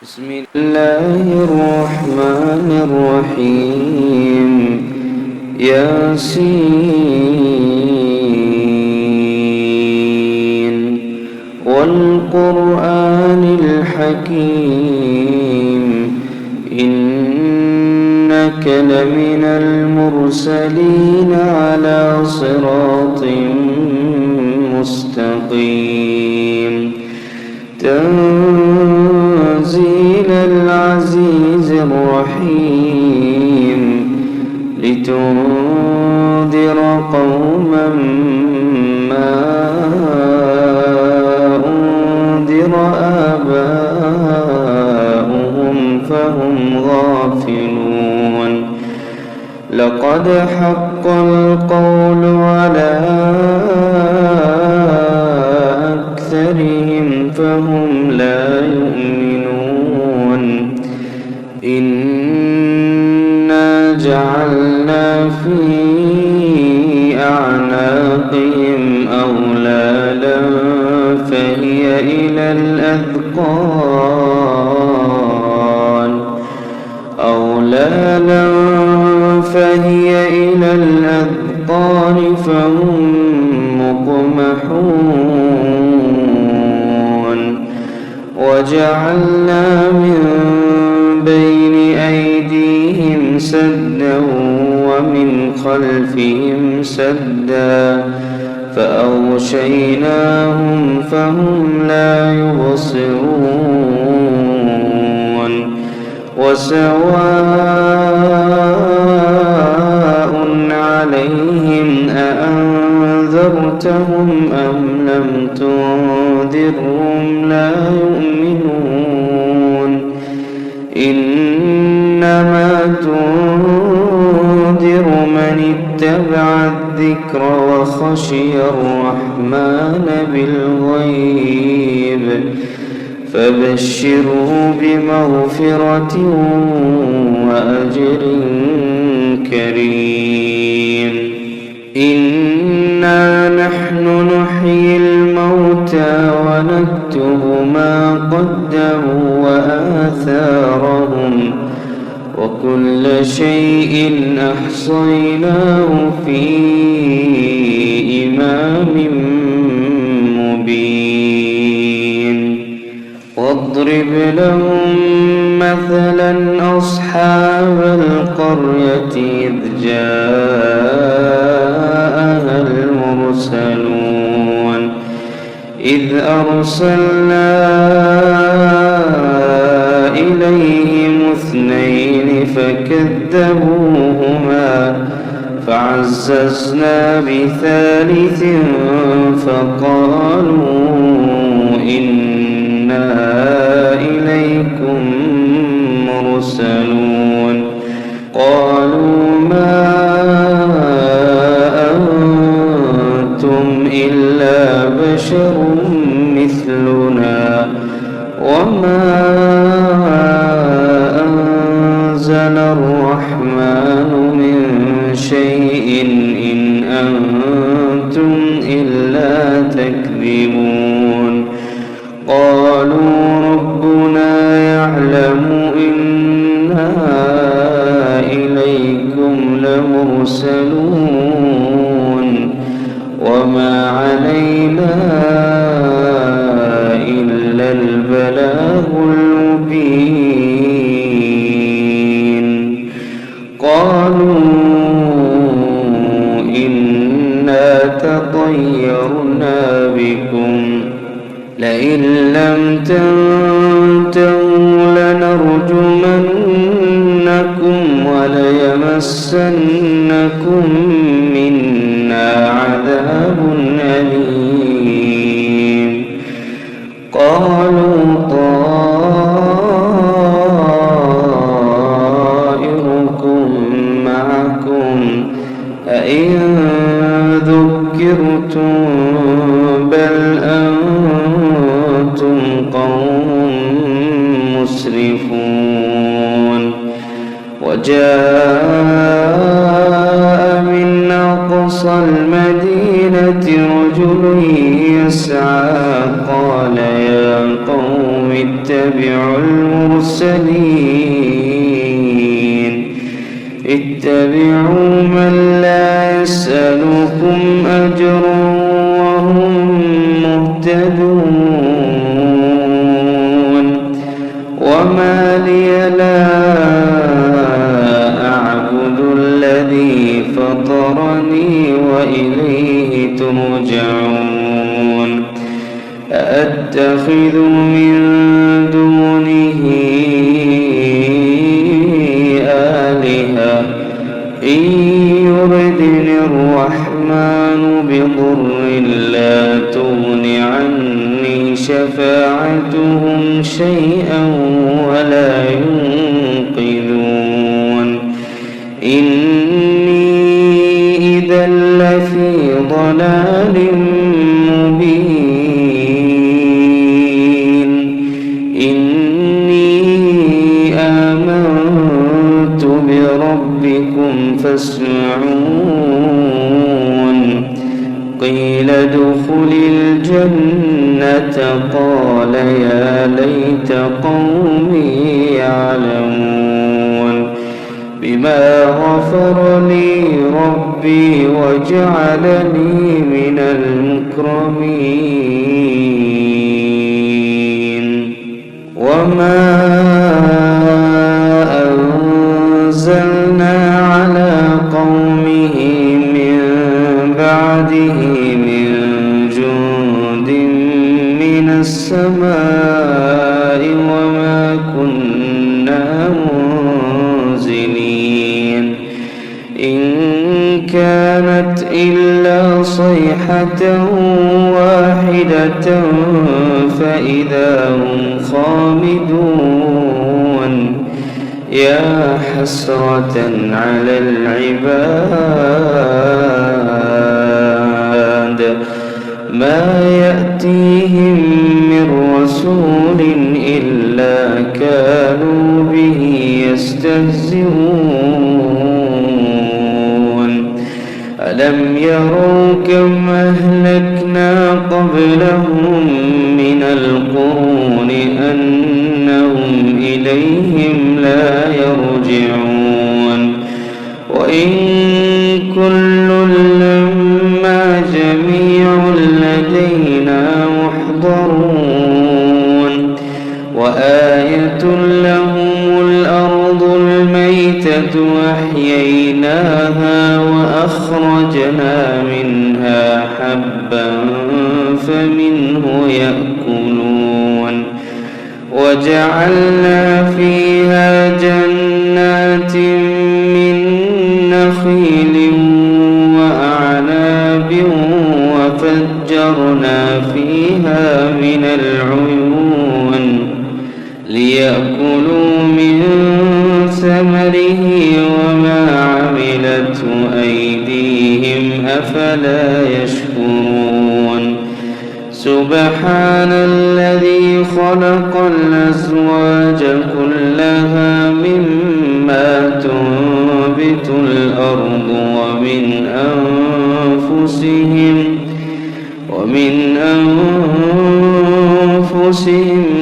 بسم الله الرحمن الرحيم ياسين والقرآن الحكيم إنك لمن المرسلين على صراط مستقيم تنزيل العزيز الرحيم لتنذر قوما ما أنذر آباؤهم فهم غافلون لقد حق القول على أكثرهم فهم لا يؤمنون إنا جعلنا في أعناقهم أغلالا فهي إلى الأذقان فهم مقمحون وجعلنا من بين أيديهم سدا ومن خلفهم سدا فأغشيناهم فهم لا يبصرون وسواء عليهم أأنذرتهم أم لم تنذرهم لا يؤمنون إنما تنذر من اتبع الذكر وخشي الرحمن بالغيب فبشره بمغفرة وأجر كريم إنا نحن نحيي الموتى ونكتب ما قدموا وآثارهم وكل شيء أحصيناه في إمام مبين واضرب لهم مثلا أصحاب القرية إذ جاءها المرسلون إذ أرسلنا إليهم اثنين فكذبوهما فعززنا بثالث فقالوا إنا إليكم مرسلون قالوا ما أنتم إلا بشر مثلنا وما أنزل الرحمن من شيء إن أنتم إلا تكذبون قالوا ربنا يعلم إنا إليكم لمرسلون وما علينا إلا البلاغ المبين قالوا إنا تطيرنا بكم لئن لم تنتهوا لنرجمنكم وليمسنكم منا عذاب أليم قالوا طائركم معكم أئن ذكرتم بل أنتم قوم مسرفون وجاء من أقصى المدينة رجل يسعى قال يا قوم اتبعوا اتبعوا المرسلين اتبعوا من لا يسألكم أجرا وهم مهتدون وما لي لا أعبد الذي فطرني وإليه ترجعون أأتخذ من دونه آلهة إن يردني الرحمن بضر لا تغن عني شفاعتهم شيئا ولا ينقذون إني إذا لفي ضلال مبين إني آمنت بربكم فاسمعون قيل ادخل الجنة قال يا ليت قومي يعلمون بما غفر لي ربي وجعلني من المكرمين وما أنزلنا على قومه من بعده من جند من السماء وما كنا منزلين إن كانت إلا صيحة واحدة فإذا هم خامدون يا حسرة على العباد ما يأتيهم من رسول إلا كانوا به يستهزئون ألم يروا كم أهلكنا قبلهم من القرون أنهم إليهم لا يرجعون وإن كل لما جميع لدينا محضرون وآية لهم الأرض الميتة أحييناها وأخرجنا منها حبا فمنه يأكلون وجعلنا فيها جنات من نخيل وأعناب وفجرنا فيها من العيون ليأكلوا من ثمره وما عملته أيديهم أفلا يشكرون سبحان الذي خلق الأزواج كلها مما تنبت الأرض ومن أنفسهم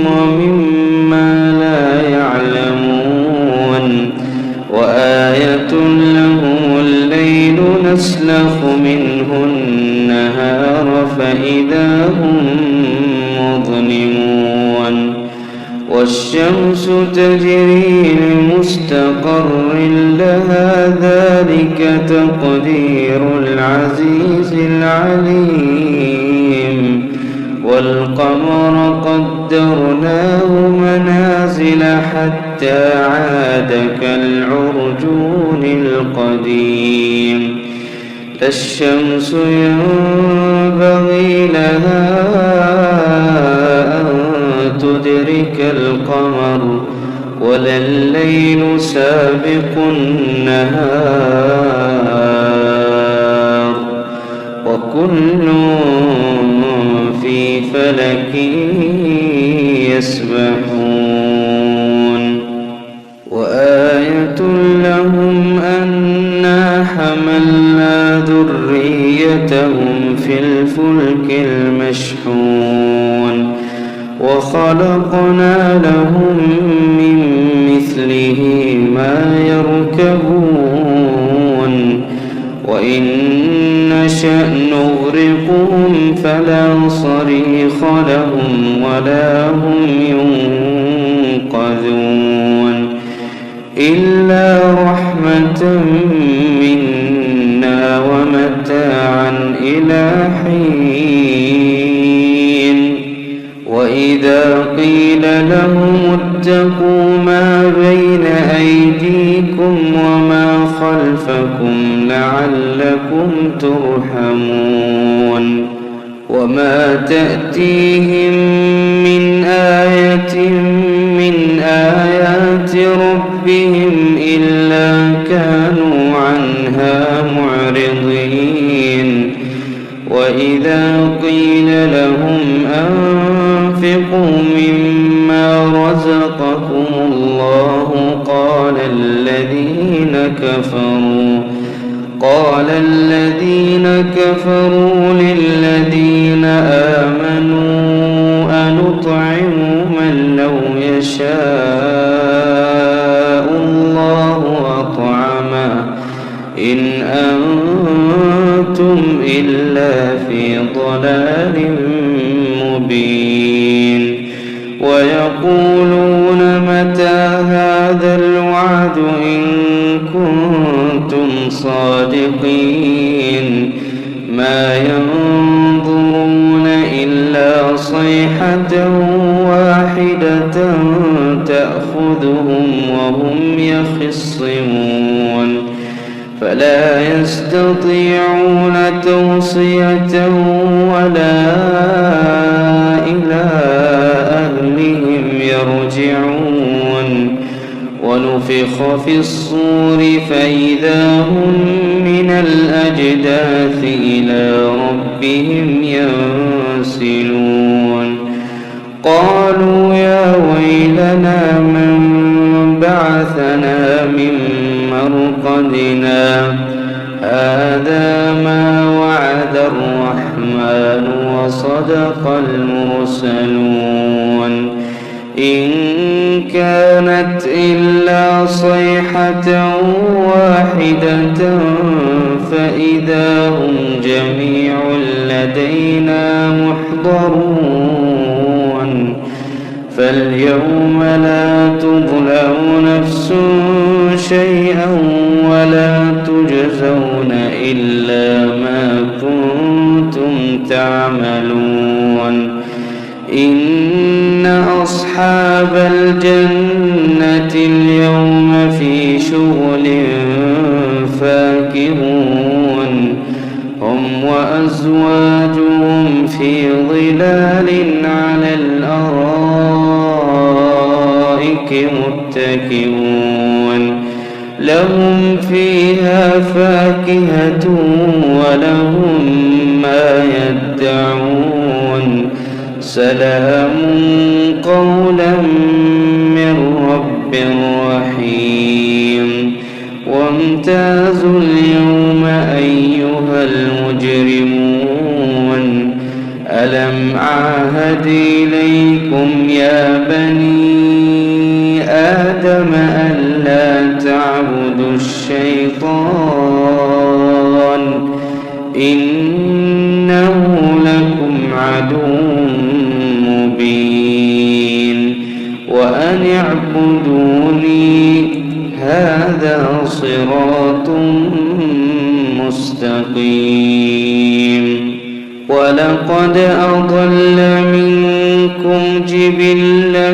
ومما لا يعلمون وآية لهم الليل نسلخ منه النهار فإذا هم مظلمون والشمس تجري لمستقر لها ذلك تقدير العزيز العليم والقمر قدرناه منازل حتى عاد كالعرجون القديم لا الشمس ينبغي لها أن تدرك القمر ولا الليل سابق النهار وكل في فلك يسبحون وآية لهم أنا حملنا ذريتهم في الفلك المشحون وخلقنا لهم من مثله ما يركبون وإن نشأ نغرقهم فلا صريخ لهم ولا هم ينقذون إلا رحمة منا ومتاعا إلى حين وإذا قيل لهم اتقوا ما بين أيديكم وما خلفكم لعلكم ترحمون وما تأتيهم من آية من آيات ربهم إلا كانوا عنها معرضين وإذا قيل لهم أنفقوا مما رزقكم الله قال الذين كفروا للذين آمنوا أنطعم من لو يشاء الله أطعمه إن أنتم إلا في ضلال مبين ويقولون متى هذا الوعد إن كنتم صادقين ما ينظرون إلا صيحة واحدة تأخذهم وهم يخصمون فلا يستطيعون توصية ولا إلى أهلهم يرجعون ونفخ في الصور فإذا هم من الأجداث إلى ربهم ينسلون قالوا يا ويلنا من بعثنا من مرقدنا هذا ما وعد الرحمن وصدق المرسلون إن كانت إلا صيحة واحدة فإذا هم جميع لدينا محضرون فاليوم لا تظلم نفس شيئا ولا تجزون إلا ما كنتم تعملون إن أصحاب الجنة اليوم في شغل فاكهون هم وأزواجهم في ظلال على الأرائك متكئون لهم فيها فاكهة ولهم ما يدعون سلام قولا من رب رحيم وامتازوا اليوم أيها المجرمون ألم أعهد إليكم يا بني آدم ألا تعبدوا الشيطان إنه لكم عدو مبين وأن اعبدوني هذا صراط مستقيم ولقد أضل منكم جبلا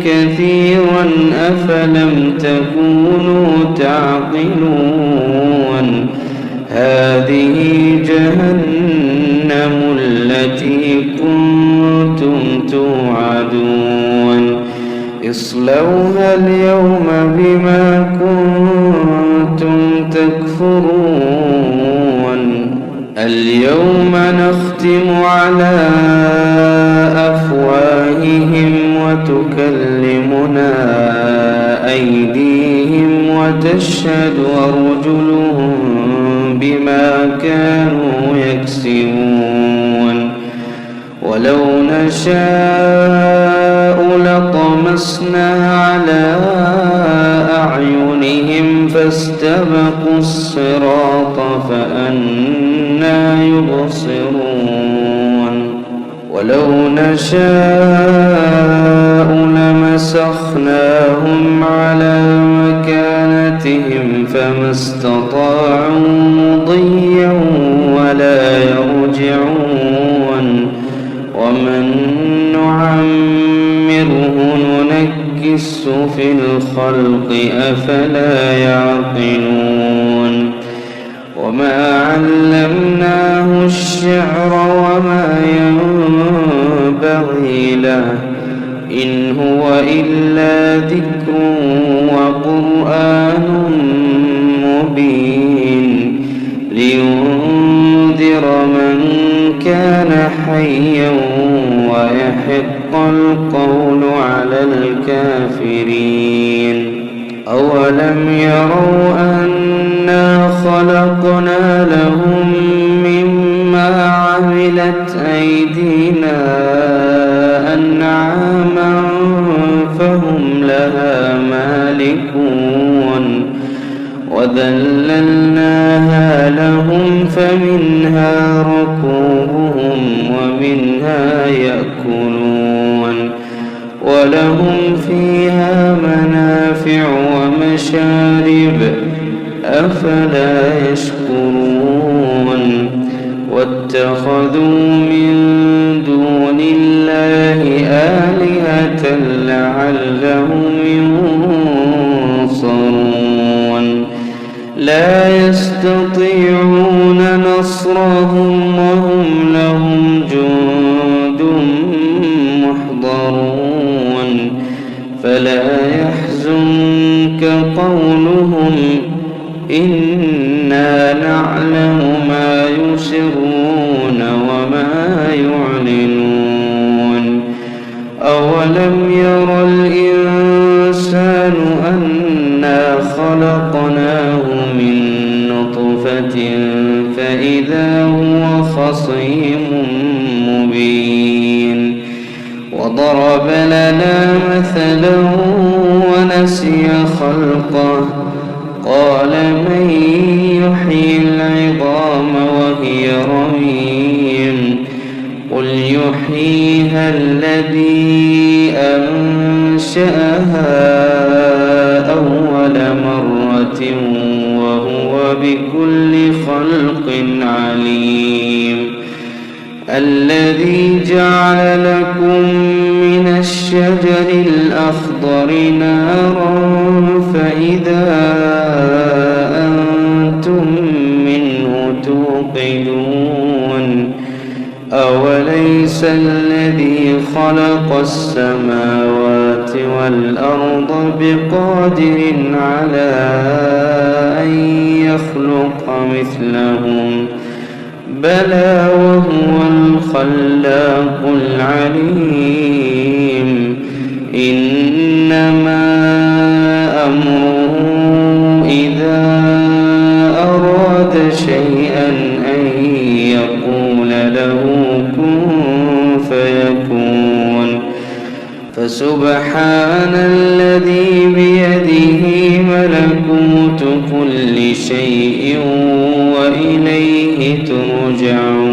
كثيرا أفلم تكونوا تعقلون هذه جهنم التي كنتم توعدون اصلوها اليوم بما كنتم تكفرون اليوم نختم على أفواههم وتكلمنا أيديهم وتشهد أرجلهم بما كانوا يكسبون ولو نشاء فطمسنا على أعينهم فاستبقوا الصراط فأنى يبصرون ولو نشاء لمسخناهم على مكانتهم فما استطاعوا مضيا ولا يرجعون ومن نعمره ننكسه في الخلق أفلا يعقلون وما علمناه الشعر وما ينبغي له إن هو إلا ذكر وقرآن مبين لينذر من كان حيا ويحق القول على الكافرين أولم يروا أنا خلقنا لهم مما عملت أيدينا أنعاما فهم لها مالكون وذللناها لهم فمنها ركوبهم ومنها يأكلون ولهم فيها منافع ومشارب أفلا يشكرون واتخذوا من دون الله آلهة لعلهم ينصرون لا يستطيعون نصرهم وهم لهم جند محضرون فلا يحزنك قولهم إنا نعلم ما يسرون وما يعلنون أولم ير الإنسان أنا خلقناه من نطفة فإذا هو خصيم مبين وضرب لنا مثلا ونسي خلقه قال من يحيي العظام وهي رميم قل يحييها الذي أنشأها أول مرة وهو بكل خلق عليم الذي جعل لكم من الشجر الأخضر نارا فإذا أنتم منه توقدون أوليس الذي خلق السماوات والأرض بقادر على أن يخلق مثلهم بلى وهو الخلاق العليم إنما أمره إذا أراد شيئا أن يقول له كن فيكون فسبحان الذي بيده ملكوت كل شيء وإليه ترجعون